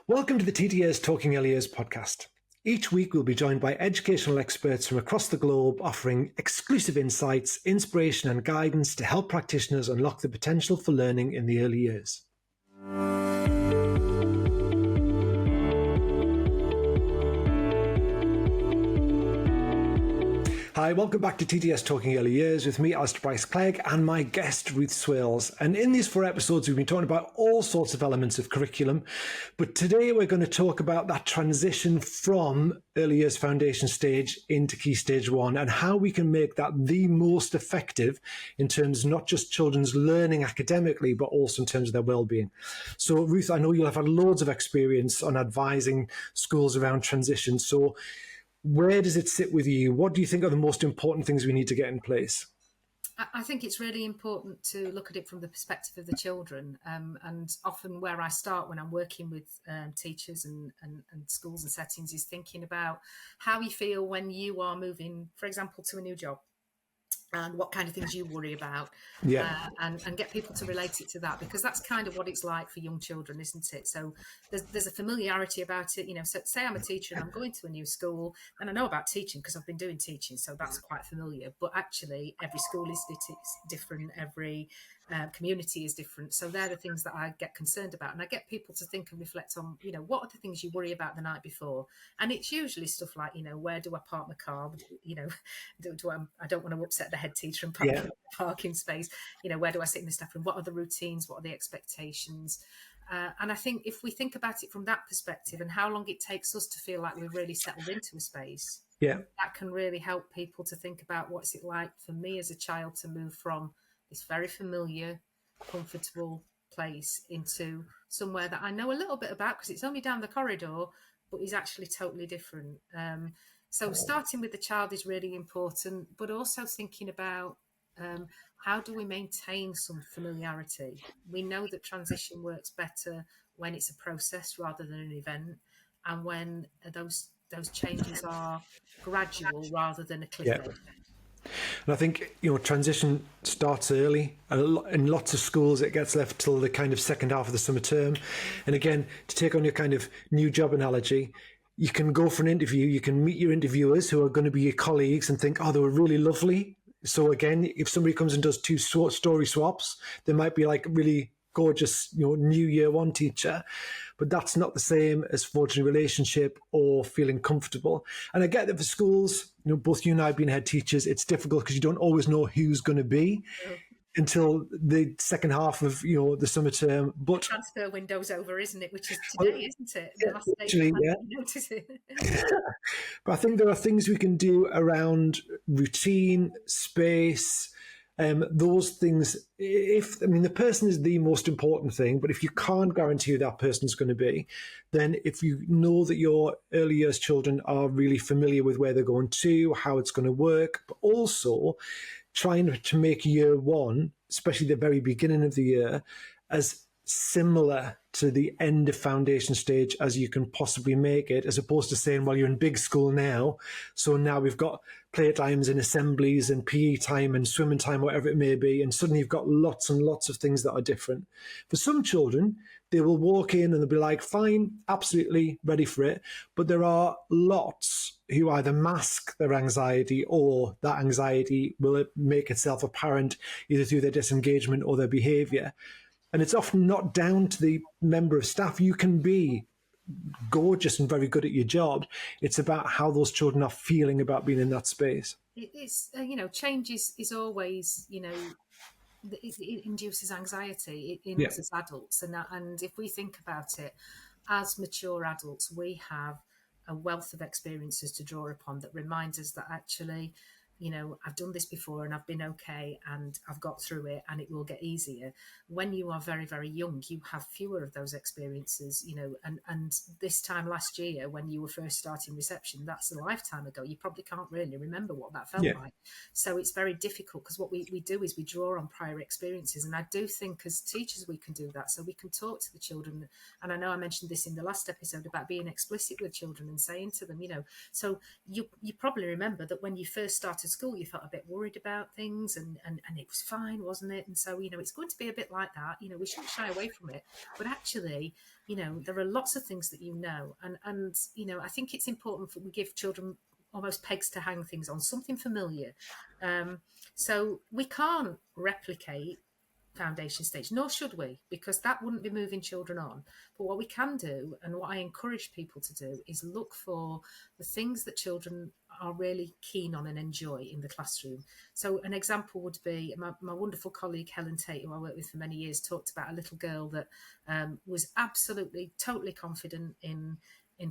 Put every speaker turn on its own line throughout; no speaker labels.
Welcome to the TTS Talking Early Years podcast. Each week we'll be joined by educational experts from across the globe offering exclusive insights, inspiration and guidance to help practitioners unlock the potential for learning in the early years. Hi, welcome back to TTS Talking Early Years with me, Alistair Bryce-Clegg, and my guest, Ruth Swailes. And in these 4 episodes, we've been talking about all sorts of elements of curriculum. But today we're going to talk about that transition from early years foundation stage into Key Stage 1 and how we can make that the most effective in terms of not just children's learning academically, but also in terms of their well-being. So, Ruth, I know you'll have had loads of experience on advising schools around transition. So, where does it sit with you? What do you think are the most important things we need to get in place?
I think it's really important to look at it from the perspective of the children. And often where I start when I'm working with teachers and schools and settings is thinking about how you feel when you are moving, for example, to a new job. And what kind of things you worry about, and get people to relate it to that, because that's kind of what it's like for young children, isn't it? So there's a familiarity about it. You know, so say I'm a teacher and I'm going to a new school, and I know about teaching because I've been doing teaching, so that's quite familiar. But actually, every school is different, every community is different. So they're the things that I get concerned about, and I get people to think and reflect on, you know, what are the things you worry about the night before? And it's usually stuff like, you know, where do I park my car? You know, I don't want to upset the head teacher and park in the parking space. You know, where do I sit in the staff room? What are the routines? What are the expectations? And I think if we think about it from that perspective and how long it takes us to feel like we've really settled into a space, that can really help people to think about what's it like for me as a child to move from this very familiar, comfortable place into somewhere that I know a little bit about because it's only down the corridor, but is actually totally different. So starting with the child is really important, but also thinking about how do we maintain some familiarity? We know that transition works better when it's a process rather than an event, and when those changes are gradual rather than a cliff edge.
And I think, you know, transition starts early. In lots of schools, it gets left till the kind of second half of the summer term. And again, to take on your kind of new job analogy, you can go for an interview, you can meet your interviewers who are going to be your colleagues and think, oh, they were really lovely. So again, if somebody comes and does 2 story swaps, they might be like really gorgeous, you know, new year 1 teacher, but that's not the same as forging a relationship or feeling comfortable. And I get that for schools, you know, both you and I being head teachers, it's difficult because you don't always know who's going to be until the second half of, you know, the summer term. But
the transfer window's over, isn't it? Which is today, isn't it? The last
day notice it. But I think there are things we can do around routine, space. Those things, the person is the most important thing, but if you can't guarantee who that person's going to be, then if you know that your early years children are really familiar with where they're going to, how it's going to work, but also trying to make year 1, especially the very beginning of the year, as similar to the end of foundation stage as you can possibly make it, as opposed to saying, well, you're in big school now, so now we've got playtimes and assemblies and PE time and swimming time, whatever it may be, and suddenly you've got lots and lots of things that are different. For some children, they will walk in and they'll be like, fine, absolutely ready for it. But there are lots who either mask their anxiety or that anxiety will make itself apparent either through their disengagement or their behaviour. And it's often not down to the member of staff. You can be gorgeous and very good at your job. It's about how those children are feeling about being in that space.
It's, change is always, it induces anxiety in us as adults. And if we think about it, as mature adults, we have a wealth of experiences to draw upon that reminds us that actually, you know, I've done this before and I've been okay and I've got through it and it will get easier. When you are very, very young, you have fewer of those experiences, you know, and this time last year when you were first starting reception, that's a lifetime ago. You probably can't really remember what that felt like. So it's very difficult because what we do is we draw on prior experiences. And I do think as teachers, we can do that. So we can talk to the children. And I know I mentioned this in the last episode about being explicit with children and saying to them, you know, so you probably remember that when you first started started school, you felt a bit worried about things, and it was fine, wasn't it? And so, it's going to be a bit like that. We shouldn't shy away from it. But actually, there are lots of things that and I think it's important that we give children almost pegs to hang things on, something familiar. So we can't replicate foundation stage, nor should we, because that wouldn't be moving children on. But what we can do, and what I encourage people to do, is look for the things that children are really keen on and enjoy in the classroom. So an example would be my wonderful colleague Helen Tate, who I worked with for many years, talked about a little girl that was absolutely, totally confident in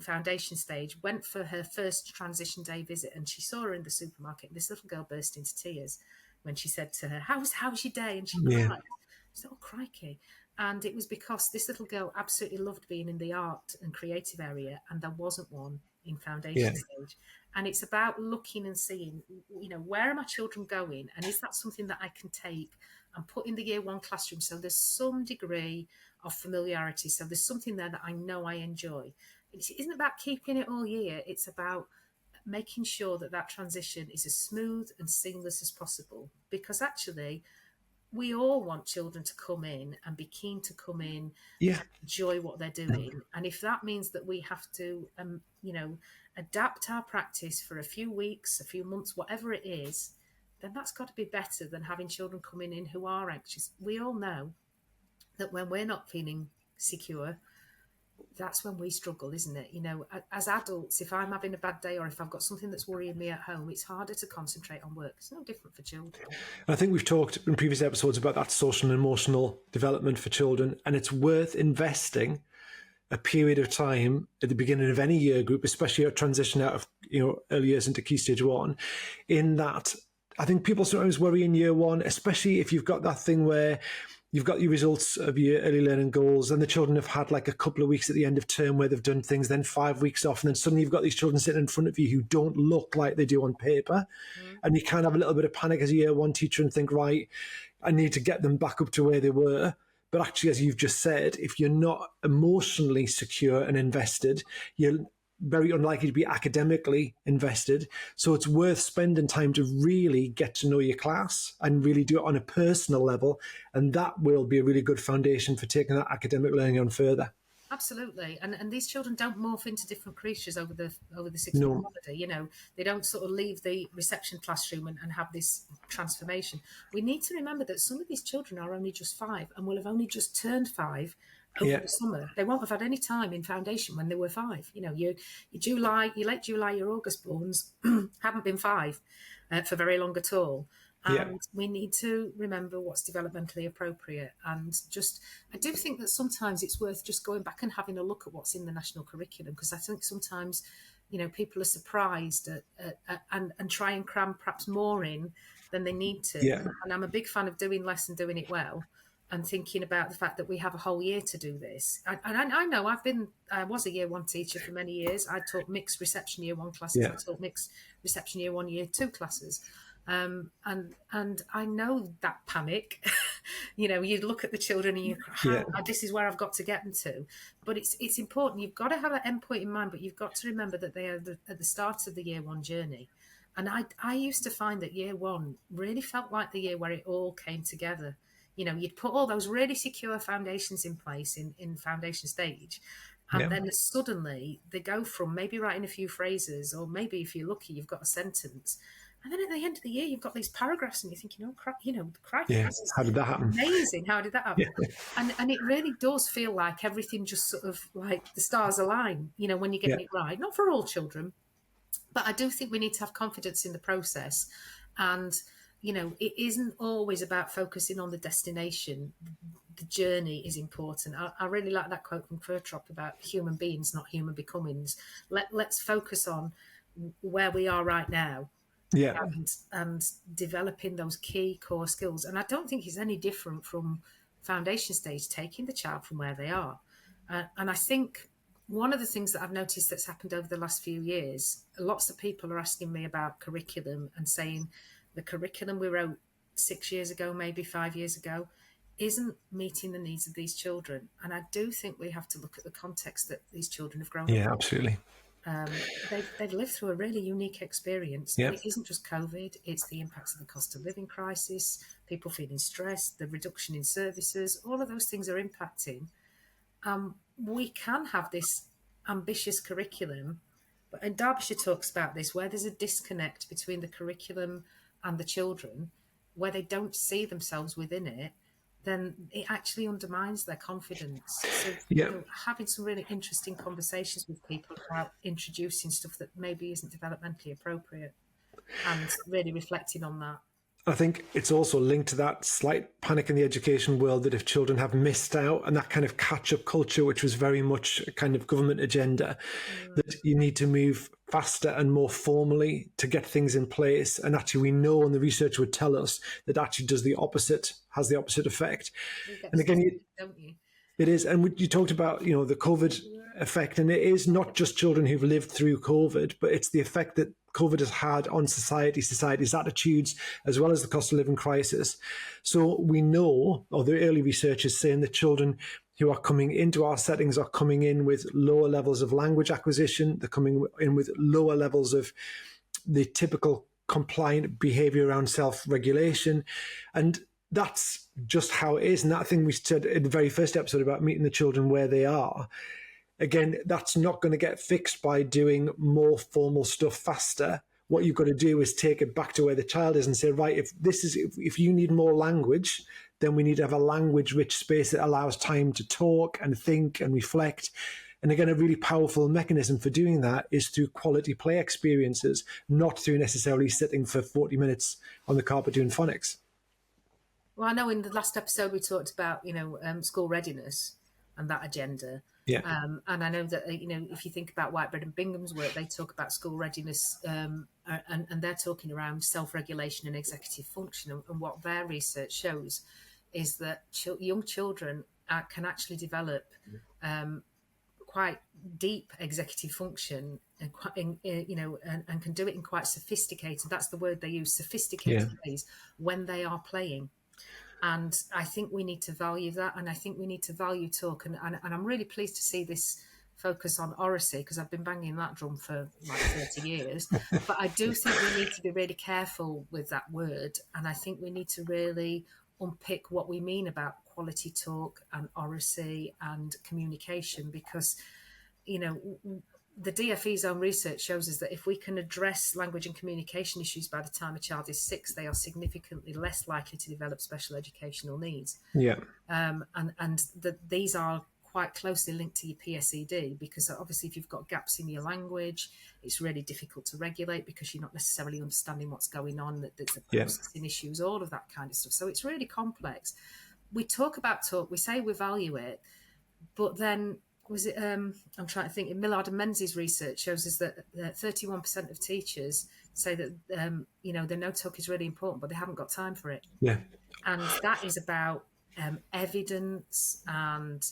foundation stage, went for her first transition day visit, and she saw her in the supermarket. This little girl burst into tears when she said to her, how's your day? And she cried. She said, oh, crikey. And it was because this little girl absolutely loved being in the art and creative area, and there wasn't one in foundation stage. And it's about looking and seeing, where are my children going? And is that something that I can take and put in the year one classroom? So there's some degree of familiarity. So there's something there that I know I enjoy. It isn't about keeping it all year. It's about making sure that transition is as smooth and seamless as possible, because actually we all want children to come in and be keen to come in and enjoy what they're doing. And if that means that we have to adapt our practice for a few weeks, a few months, whatever it is, then that's got to be better than having children coming in who are anxious. We all know that when we're not feeling secure, that's when we struggle, isn't it? As adults, if I'm having a bad day or if I've got something that's worrying me at home, it's harder to concentrate on work. It's no different for children.
I think we've talked in previous episodes about that social and emotional development for children, and it's worth investing a period of time at the beginning of any year group, especially a transition out of early years into Key Stage 1, in that I think people sometimes worry in year one, especially if you've got that thing where you've got your results of your early learning goals and the children have had like a couple of weeks at the end of term where they've done things, then 5 weeks off, and then suddenly you've got these children sitting in front of you who don't look like they do on paper. And you can have a little bit of panic as a year one teacher and think, right, I need to get them back up to where they were. But actually, as you've just said, if you're not emotionally secure and invested, you're very unlikely to be academically invested. So it's worth spending time to really get to know your class and really do it on a personal level. And that will be a really good foundation for taking that academic learning on further.
Absolutely, and these children don't morph into different creatures over the 6-month holiday. They don't sort of leave the reception classroom and have this transformation. We need to remember that some of these children are only just 5 and will have only just turned 5 over the summer. They won't have had any time in foundation when they were 5. Your late July, your August borns haven't been 5 for very long at all. And we need to remember what's developmentally appropriate. And I do think that sometimes it's worth just going back and having a look at what's in the national curriculum, because I think sometimes, people are surprised and try and cram perhaps more in than they need to.
Yeah.
And I'm a big fan of doing less and doing it well, and thinking about the fact that we have a whole year to do this. And I know I was a year one teacher for many years. I taught mixed reception year one classes. I taught mixed reception year 1, year 2 classes. And I know that panic. You look at the children and you this is where I've got to get them to. But it's important. You've got to have an endpoint in mind, but you've got to remember that they are at the start of the year 1 journey. And I used to find that year 1 really felt like the year where it all came together. You'd put all those really secure foundations in place in foundation stage. And then suddenly they go from maybe writing a few phrases, or maybe if you're lucky, you've got a sentence. And then at the end of the year, you've got these paragraphs and you're thinking, oh, crap,
how did that happen?
Amazing. How did that happen? And it really does feel like everything just sort of like the stars align, when you're getting it right. Not for all children, but I do think we need to have confidence in the process. And, it isn't always about focusing on the destination. The journey is important. I really like that quote from Kirtrop about human beings, not human becomings. Let's focus on where we are right now. And developing those key core skills. And I don't think it's any different from foundation stage, taking the child from where they are. And I think one of the things that I've noticed that's happened over the last few years, lots of people are asking me about curriculum and saying the curriculum we wrote 6 years ago, maybe 5 years ago, isn't meeting the needs of these children. And I do think we have to look at the context that these children have grown up in.
Absolutely.
they've lived through a really unique experience.
Yeah.
And it isn't just COVID, it's the impacts of the cost of living crisis, people feeling stressed, the reduction in services, all of those things are impacting. We can have this ambitious curriculum, and Derbyshire talks about this, where there's a disconnect between the curriculum and the children, where they don't see themselves within it, then it actually undermines their confidence. So,
Yeah.
having some really interesting conversations with people about introducing stuff that maybe isn't developmentally appropriate and really reflecting on that.
I think it's also linked to that slight panic in the education world that if children have missed out, and that kind of catch-up culture, which was very much a kind of government agenda, that you need to move faster and more formally to get things in place. And actually we know, and the research would tell us, that actually has the opposite effect. And again,
don't you?
It is. And you talked about, the COVID effect, and it is not just children who've lived through COVID, but it's the effect that COVID has had on society's attitudes, as well as the cost of living crisis. So we know, or the early research is saying, that children who are coming into our settings are coming in with lower levels of language acquisition. They're coming in with lower levels of the typical compliant behavior around self-regulation. And that's just how it is. And that thing we said in the very first episode about meeting the children where they are, again, that's not going to get fixed by doing more formal stuff faster. What you've got to do is take it back to where the child is and say, right, if you need more language, then we need to have a language-rich space that allows time to talk and think and reflect. And again, a really powerful mechanism for doing that is through quality play experiences, not through necessarily sitting for 40 minutes on the carpet doing phonics.
Well, I know in the last episode we talked about, school readiness and that agenda.
Yeah.
And I know that, if you think about Whitebread and Bingham's work, they talk about school readiness and they're talking around self-regulation and executive function. And what their research shows is that young children can actually develop quite deep executive function and can do it in quite sophisticated, that's the word they use, sophisticated ways when they are playing. And I think we need to value that. And I think we need to value talk. And I'm really pleased to see this focus on oracy, because I've been banging that drum for like 30 years. But I do think we need to be really careful with that word. And I think we need to really unpick what we mean about quality talk and oracy and communication, because, the DFE's own research shows us that if we can address language and communication issues by the time a child is 6, they are significantly less likely to develop special educational needs.
Yeah.
These are quite closely linked to your PSED, because obviously if you've got gaps in your language, it's really difficult to regulate because you're not necessarily understanding what's going on, that there's processing issues, all of that kind of stuff. So it's really complex. We talk about talk, we say we value it, but then I'm trying to think, in Millard and Menzies' research shows us that 31% of teachers say that, the no talk is really important, but they haven't got time for it.
Yeah.
And that is about evidence and,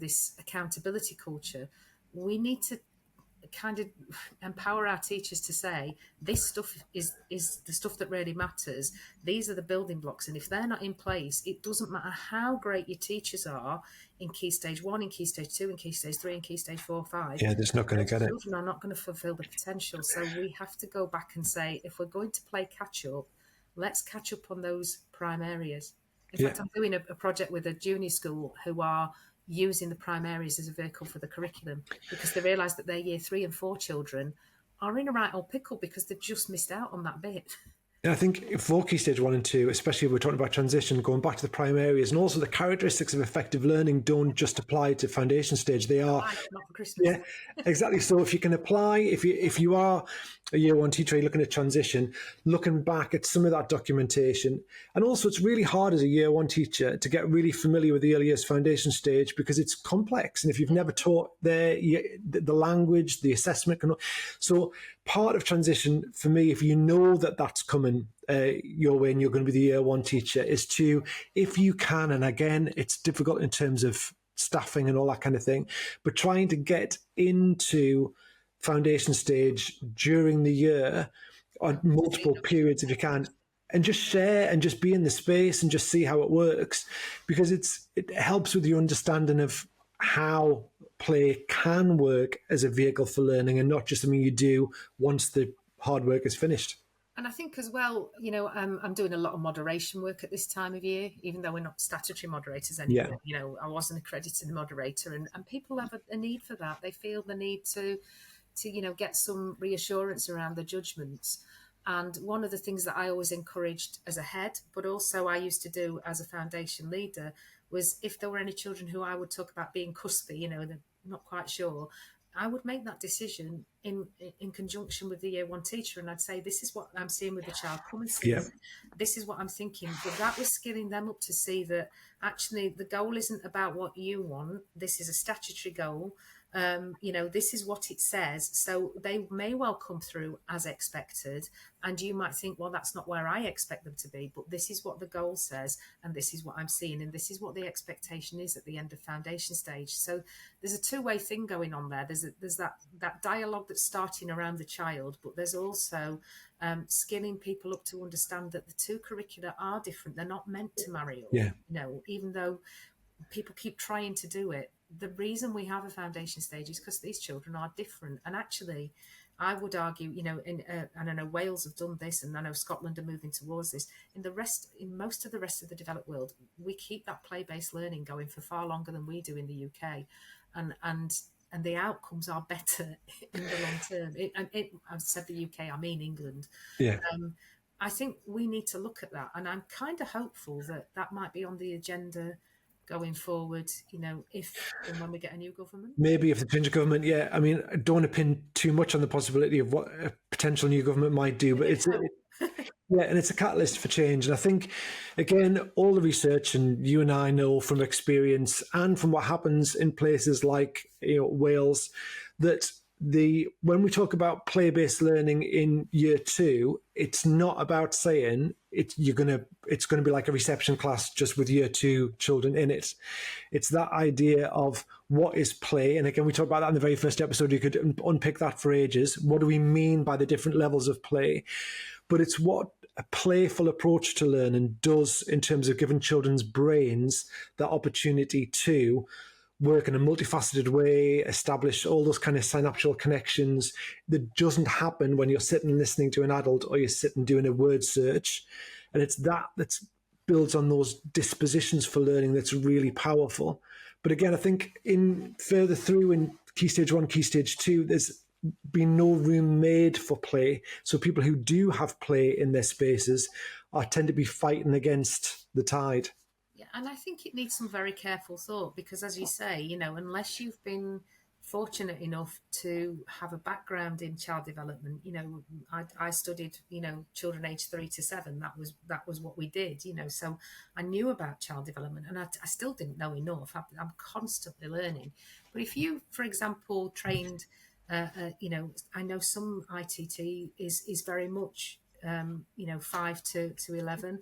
this accountability culture. We need to kind of empower our teachers to say, this stuff is the stuff that really matters. These are the building blocks. And if they're not in place, it doesn't matter how great your teachers are in Key Stage 1, in Key Stage 2, in Key Stage 3, in Key Stage 4, 5.
Yeah, they're just not going to get it.
Children are not going to fulfill the potential. So we have to go back and say, if we're going to play catch up, let's catch up on those prime areas. In fact, I'm doing a project with a junior school who are using the prime areas as a vehicle for the curriculum, because they realise that their year 3 and 4 children are in a right old pickle because they've just missed out on that bit.
And I think for Key Stage 1 and 2, especially if we're talking about transition, going back to the prime areas, and also the characteristics of effective learning don't just apply to foundation stage. They are
not for Christmas.
Yeah, exactly. So if you can apply, if you are a year 1 teacher, you're looking at transition, looking back at some of that documentation. And also it's really hard as a year 1 teacher to get really familiar with the early years foundation stage, because it's complex. And if you've never taught the language, the assessment, so part of transition for me, if you know that that's coming your way and you're going to be the year 1 teacher, is to, if you can, and again, it's difficult in terms of staffing and all that kind of thing, but trying to get into foundation stage during the year on multiple periods if you can, and just share and just be in the space and just see how it works, because it helps with your understanding of how play can work as a vehicle for learning and not just something you do once the hard work is finished.
And I think as well, I'm doing a lot of moderation work at this time of year, even though we're not statutory moderators anymore.
Yeah.
I was an accredited moderator, and people have a need for that. They feel the need to get some reassurance around the judgments. And one of the things that I always encouraged as a head, but also I used to do as a foundation leader, was if there were any children who I would talk about being cuspy, they're not quite sure, I would make that decision in conjunction with the year one teacher, and I'd say, this is what I'm seeing with the child, come and see it. This is what I'm thinking. But that was skilling them up to see that actually the goal isn't about what you want. This is a statutory goal. This is what it says. So they may well come through as expected. And you might think, well, that's not where I expect them to be, but this is what the goal says, and this is what I'm seeing, and this is what the expectation is at the end of foundation stage. So there's a two-way thing going on there. There's that dialogue that's starting around the child, but there's also skilling people up to understand that the two curricula are different. They're not meant to marry up.
Yeah.
Even though people keep trying to do it, the reason we have a foundation stage is because these children are different. And actually, I would argue, and I know Wales have done this, and I know Scotland are moving towards this. In most of the rest of the developed world, we keep that play-based learning going for far longer than we do in the UK, and the outcomes are better in the long term. I've said the UK, I mean England.
Yeah.
I think we need to look at that, and I'm kind of hopeful that might be on the agenda going forward, if and when we get a new government.
Maybe if the change of government, yeah. I mean, I don't want to pin too much on the possibility of what a potential new government might do, but and it's a catalyst for change. And I think, again, all the research, and you and I know from experience and from what happens in places like Wales, that when we talk about play-based learning in year 2, it's not about saying it's going to be like a reception class just with year 2 children in it. It's that idea of what is play, and again we talked about that in the very first episode. You could unpick that for ages. What do we mean by the different levels of play? But it's what a playful approach to learning does in terms of giving children's brains that opportunity to work in a multifaceted way, establish all those kind of synaptial connections that doesn't happen when you're sitting listening to an adult or you're sitting doing a word search. And it's that builds on those dispositions for learning that's really powerful. But again, I think in further through in Key Stage 1, Key Stage 2, there's been no room made for play. So people who do have play in their spaces tend to be fighting against the tide.
Yeah, and I think it needs some very careful thought because, as you say, unless you've been fortunate enough to have a background in child development, I studied, children aged 3 to 7. That was what we did, so I knew about child development, and I still didn't know enough. I'm constantly learning. But if you, for example, trained, I know some ITT is very much, 5 to 11.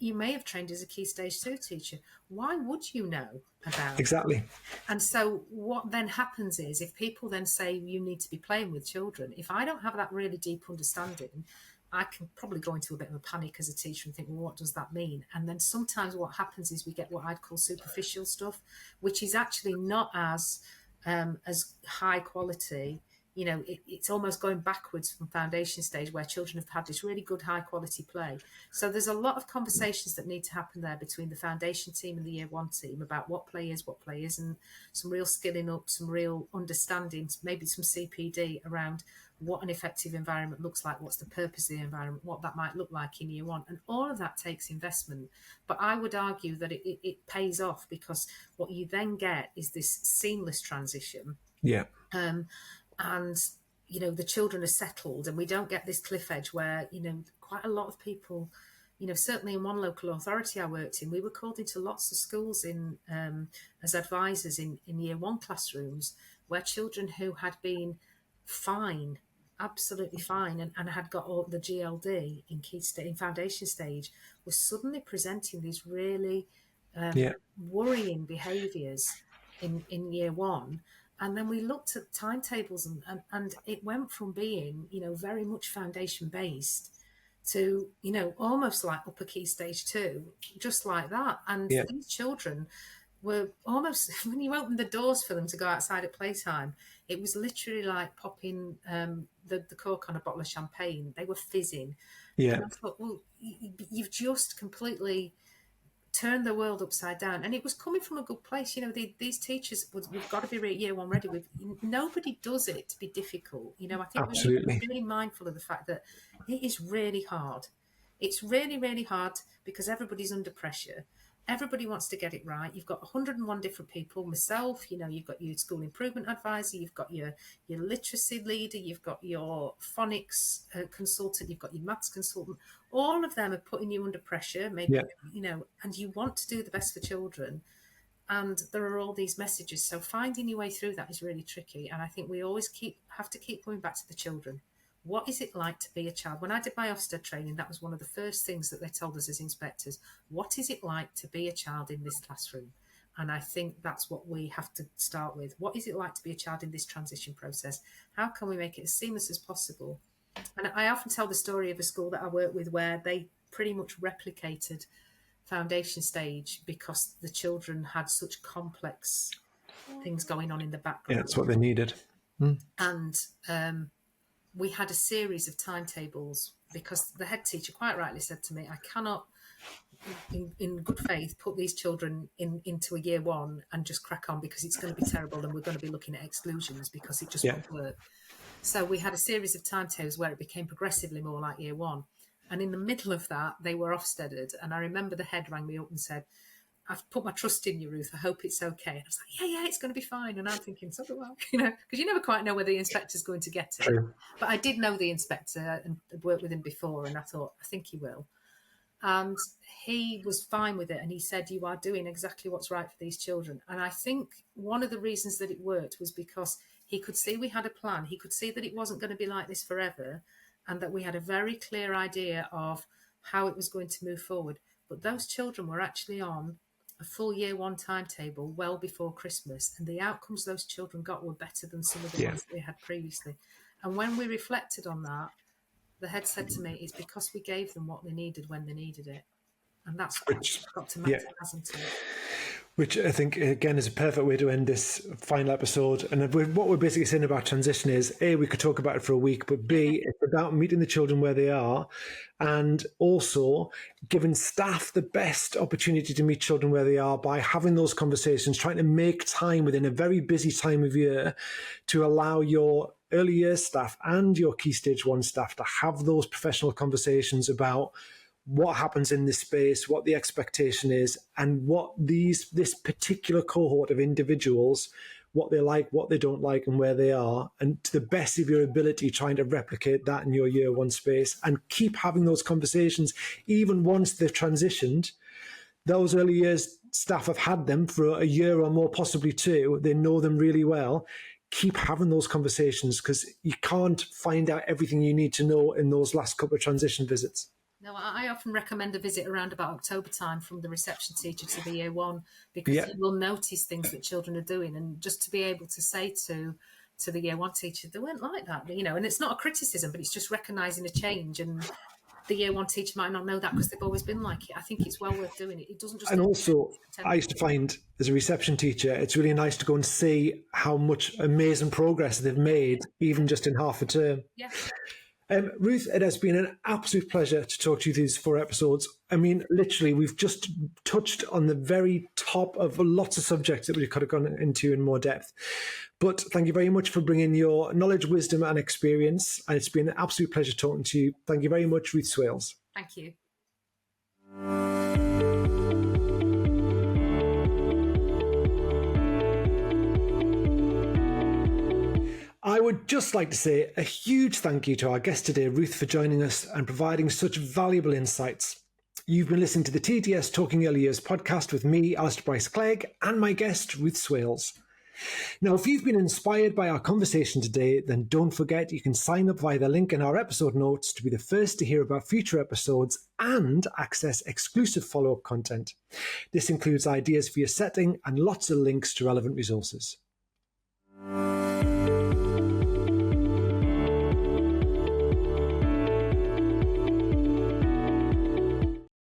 You may have trained as a Key Stage 2 teacher. Why would you know about
Exactly?
And so what then happens is, if people then say you need to be playing with children, if I don't have that really deep understanding, I can probably go into a bit of a panic as a teacher and think, well, what does that mean? And then sometimes what happens is we get what I'd call superficial stuff, which is actually not as high quality. It's almost going backwards from foundation stage where children have had this really good high quality play. So there's a lot of conversations that need to happen there between the foundation team and the year 1 team about what play is, what play isn't, some real skilling up, some real understanding, maybe some CPD around what an effective environment looks like, what's the purpose of the environment, what that might look like in year 1. And all of that takes investment. But I would argue that it pays off, because what you then get is this seamless transition.
Yeah.
And the children are settled, and we don't get this cliff edge where quite a lot of people, certainly in one local authority I worked in, we were called into lots of schools in as advisors in year 1 classrooms, where children who had been fine, absolutely fine, and had got all the GLD in foundation stage, were suddenly presenting these really worrying behaviours in year 1. And then we looked at timetables, and it went from being, very much foundation based to, almost like upper Key Stage 2, just like that. And these children, were almost, when you opened the doors for them to go outside at playtime, it was literally like popping the cork on a bottle of champagne. They were fizzing.
Yeah.
And I thought, well, you've just completely turned the world upside down. And it was coming from a good place. These teachers, we've got to be year one ready. Nobody does it to be difficult. I think we need to be really mindful of the fact that it is really hard. It's really, really hard because everybody's under pressure. Everybody wants to get it right. You've got 101 different people. Myself, you've got your school improvement advisor, you've got your literacy leader, you've got your phonics consultant, you've got your maths consultant. All of them are putting you under pressure, maybe, and you want to do the best for children. And there are all these messages. So finding your way through that is really tricky. And I think we always have to keep coming back to the children. What is it like to be a child? When I did my Ofsted training, that was one of the first things that they told us as inspectors. What is it like to be a child in this classroom? And I think that's what we have to start with. What is it like to be a child in this transition process? How can we make it as seamless as possible? And I often tell the story of a school that I work with where they pretty much replicated foundation stage because the children had such complex things going on in the background.
Yeah, that's what they needed.
And we had a series of timetables because the head teacher quite rightly said to me, I cannot, in good faith, put these children into a year one and just crack on because it's going to be terrible and we're going to be looking at exclusions because it just won't work. So we had a series of timetables where it became progressively more like year one. And in the middle of that, they were Ofsteded. And I remember the head rang me up and said, I've put my trust in you, Ruth. I hope it's okay. And I was like, yeah, it's going to be fine. And I'm thinking, so do I, because you never quite know where the inspector's going to get it.
True.
But I did know the inspector and had worked with him before. And I thought, I think he will. And he was fine with it. And he said, you are doing exactly what's right for these children. And I think one of the reasons that it worked was because he could see we had a plan. He could see that it wasn't going to be like this forever and that we had a very clear idea of how it was going to move forward. But those children were actually on a full year one timetable well before Christmas, and the outcomes those children got were better than some of the ones that we had previously. And when we reflected on that, the head said to me, it's because we gave them what they needed when they needed it. And that's got to matter, hasn't it?
Which I think, again, is a perfect way to end this final episode. And what we're basically saying about transition is, A, we could talk about it for a week, but B, it's about meeting the children where they are and also giving staff the best opportunity to meet children where they are by having those conversations, trying to make time within a very busy time of year to allow your early years staff and your Key Stage 1 staff to have those professional conversations about what happens in this space, what the expectation is, and what this particular cohort of individuals, what they like, what they don't like, and where they are, and to the best of your ability, trying to replicate that in your year one space and keep having those conversations, even once they've transitioned. Those early years staff have had them for a year or more, possibly two. They know them really well. Keep having those conversations because you can't find out everything you need to know in those last couple of transition visits.
No, I often recommend a visit around about October time from the reception teacher to the year one because you will notice things that children are doing, and just to be able to say to the year one teacher, they weren't like that, and it's not a criticism, but it's just recognising a change, and the year one teacher might not know that because they've always been like it. I think it's well worth doing it. It doesn't just.
And also, I used to find as a reception teacher, it's really nice to go and see how much amazing progress they've made, even just in half a term.
Yeah.
Ruth, it has been an absolute pleasure to talk to you through these 4 episodes. I mean, literally, we've just touched on the very top of lots of subjects that we could have gone into in more depth. But thank you very much for bringing your knowledge, wisdom and experience. And it's been an absolute pleasure talking to you. Thank you very much, Ruth Swailes.
Thank you.
I would just like to say a huge thank you to our guest today, Ruth, for joining us and providing such valuable insights. You've been listening to the TDS Talking Early Years podcast with me, Alistair Bryce-Clegg, and my guest, Ruth Swailes. Now, if you've been inspired by our conversation today, then don't forget you can sign up via the link in our episode notes to be the first to hear about future episodes and access exclusive follow-up content. This includes ideas for your setting and lots of links to relevant resources.